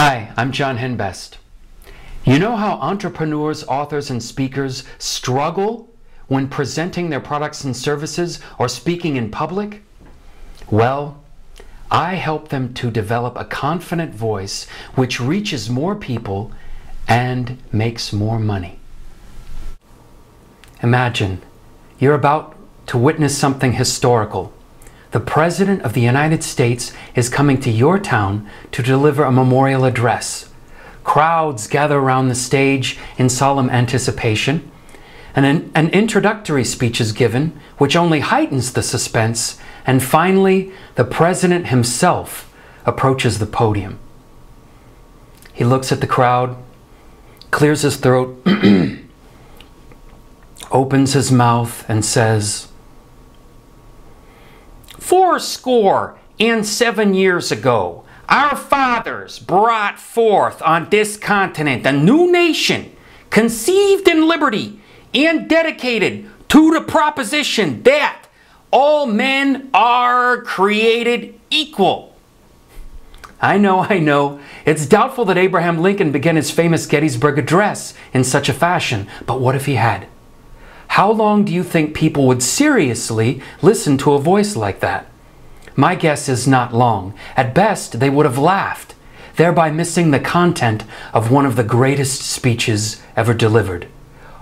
Hi, I'm John Hinbest. You know how entrepreneurs, authors, and speakers struggle when presenting their products and services or speaking in public? Well, I help them to develop a confident voice which reaches more people and makes more money. Imagine you're about to witness something historical. The President of the United States is coming to your town to deliver a memorial address. Crowds gather around the stage in solemn anticipation, and an introductory speech is given, which only heightens the suspense, and finally, the President himself approaches the podium. He looks at the crowd, clears his throat, opens his mouth, and says, 77 years ago, our fathers brought forth on this continent a new nation, conceived in liberty and dedicated to the proposition that all men are created equal. I know, it's doubtful that Abraham Lincoln began his famous Gettysburg Address in such a fashion, but what if he had? How long do you think people would seriously listen to a voice like that? My guess is not long. At best, they would have laughed, thereby missing the content of one of the greatest speeches ever delivered.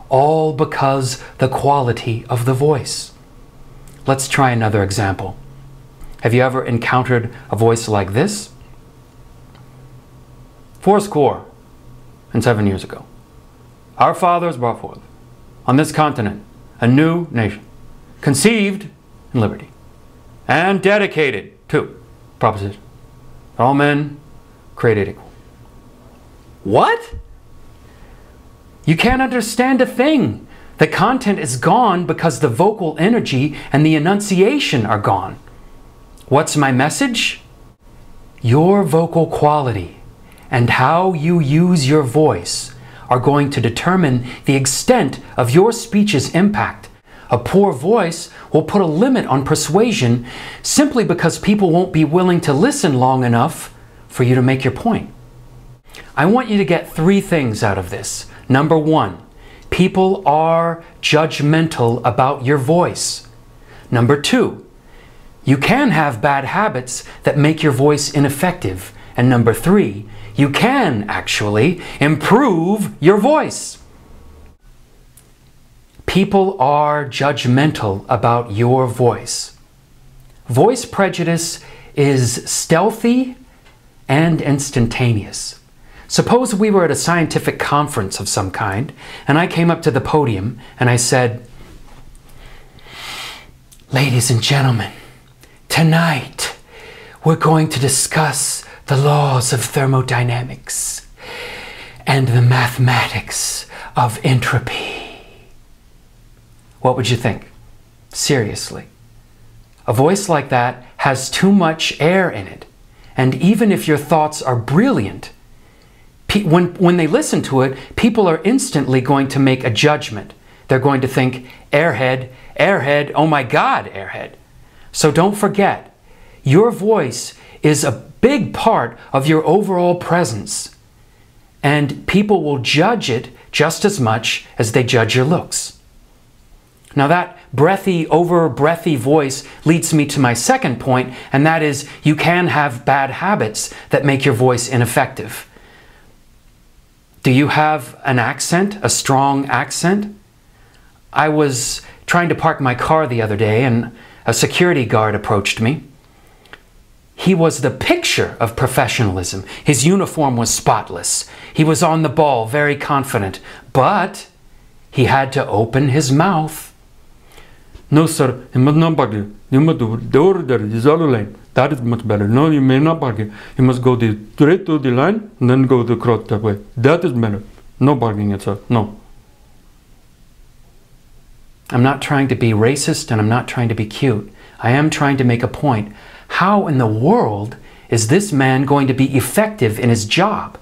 All because the quality of the voice. Let's try another example. Have you ever encountered a voice like this? 77 years ago, our fathers brought forth on this continent a new nation, conceived in liberty and dedicated to proposition that all men created equal. What? You can't understand a thing. The content is gone because the vocal energy and the enunciation are gone. What's my message? Your vocal quality and how you use your voice are going to determine the extent of your speech's impact. A poor voice will put a limit on persuasion simply because people won't be willing to listen long enough for you to make your point. I want you to get 3 things out of this. Number 1, people are judgmental about your voice. Number 2, you can have bad habits that make your voice ineffective. And number 3, you can actually improve your voice. People are judgmental about your voice. Voice prejudice is stealthy and instantaneous. Suppose we were at a scientific conference of some kind, and I came up to the podium and I said, "Ladies and gentlemen, tonight we're going to discuss the laws of thermodynamics and the mathematics of entropy." What would you think? Seriously. A voice like that has too much air in it. And even if your thoughts are brilliant, when they listen to it, people are instantly going to make a judgment. They're going to think, airhead, airhead, oh my God, airhead. So don't forget, your voice is a big part of your overall presence. And people will judge it just as much as they judge your looks. Now that breathy, over-breathy voice leads me to my second point, and that is you can have bad habits that make your voice ineffective. Do you have an accent, a strong accent? I was trying to park my car the other day and a security guard approached me. He was the picture of professionalism. His uniform was spotless. He was on the ball, very confident, but he had to open his mouth. "No, sir, you must not park here. You must do there is other lane. That is much better. No, you may not park here. You must go straight to the line and then go across that way. That is better. No parking here, sir. No." I'm not trying to be racist and I'm not trying to be cute. I am trying to make a point. How in the world is this man going to be effective in his job?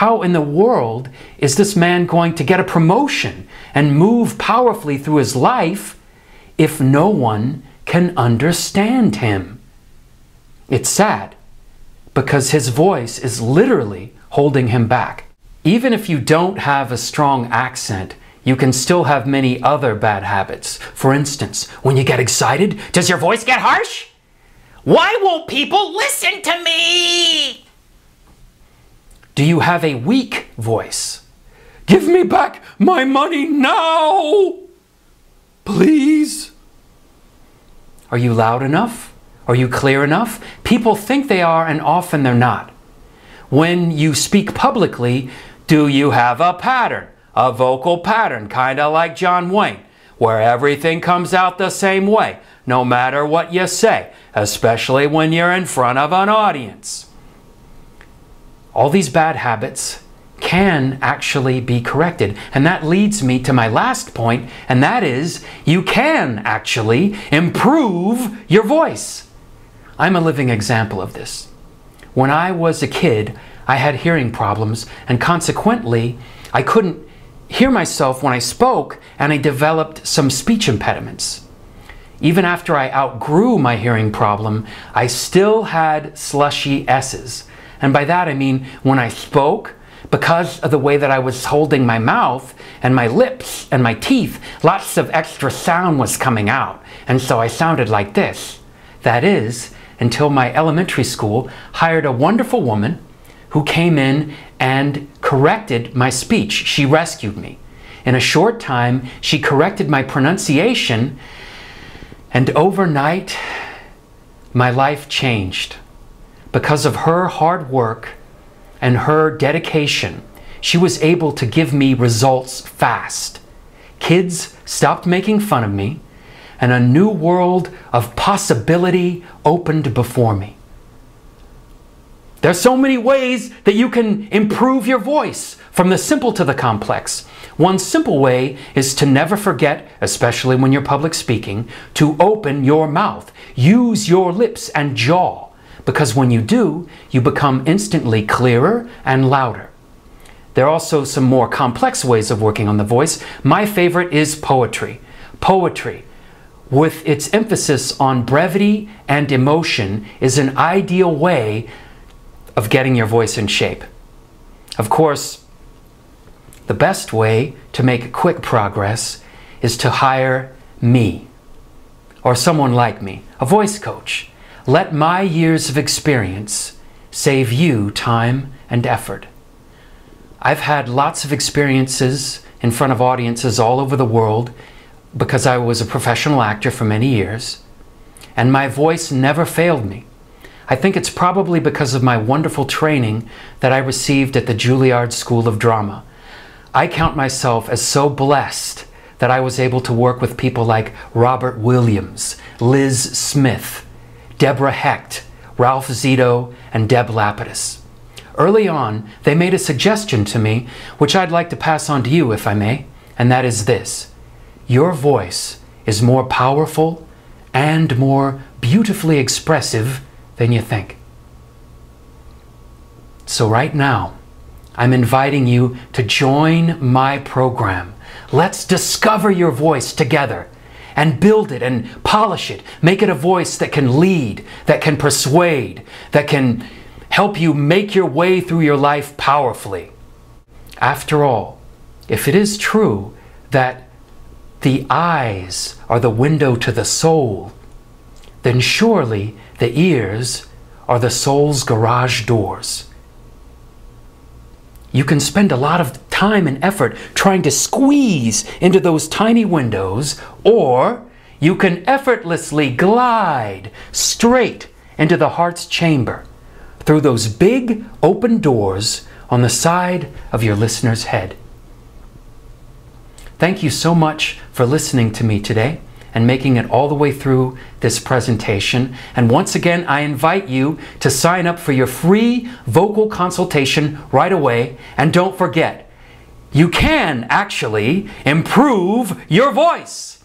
How in the world is this man going to get a promotion and move powerfully through his life if no one can understand him? It's sad, because his voice is literally holding him back. Even if you don't have a strong accent, you can still have many other bad habits. For instance, when you get excited, does your voice get harsh? Why won't people listen to me? Do you have a weak voice? Give me back my money now! Please? Are you loud enough? Are you clear enough? People think they are, and often they're not. When you speak publicly, do you have a pattern? A vocal pattern, kind of like John Wayne, where everything comes out the same way, no matter what you say, especially when you're in front of an audience. All these bad habits can actually be corrected. And that leads me to my last point, and that is you can actually improve your voice. I'm a living example of this. When I was a kid, I had hearing problems, and consequently, I couldn't hear myself when I spoke, and I developed some speech impediments. Even after I outgrew my hearing problem, I still had slushy S's. And by that I mean when I spoke, because of the way that I was holding my mouth and my lips and my teeth, lots of extra sound was coming out. And so I sounded like this. That is, until my elementary school hired a wonderful woman who came in and corrected my speech. She rescued me. In a short time, she corrected my pronunciation, and overnight, my life changed. Because of her hard work and her dedication, she was able to give me results fast. Kids stopped making fun of me, and a new world of possibility opened before me. There's so many ways that you can improve your voice, from the simple to the complex. One simple way is to never forget, especially when you're public speaking, to open your mouth. Use your lips and jaw, because when you do, you become instantly clearer and louder. There are also some more complex ways of working on the voice. My favorite is poetry. Poetry, with its emphasis on brevity and emotion, is an ideal way of getting your voice in shape. Of course, the best way to make quick progress is to hire me, or someone like me, a voice coach. Let my years of experience save you time and effort. I've had lots of experiences in front of audiences all over the world because I was a professional actor for many years, and my voice never failed me. I think it's probably because of my wonderful training that I received at the Juilliard School of Drama. I count myself as so blessed that I was able to work with people like Robert Williams, Liz Smith, Deborah Hecht, Ralph Zito, and Deb Lapidus. Early on, they made a suggestion to me, which I'd like to pass on to you if I may, and that is this: your voice is more powerful and more beautifully expressive than you think. So right now, I'm inviting you to join my program. Let's discover your voice together and build it and polish it. Make it a voice that can lead, that can persuade, that can help you make your way through your life powerfully. After all, if it is true that the eyes are the window to the soul, then surely the ears are the soul's garage doors. You can spend a lot of time and effort trying to squeeze into those tiny windows, or you can effortlessly glide straight into the heart's chamber through those big open doors on the side of your listener's head. Thank you so much for listening to me today and making it all the way through this presentation. And once again, I invite you to sign up for your free vocal consultation right away. And don't forget, you can actually improve your voice.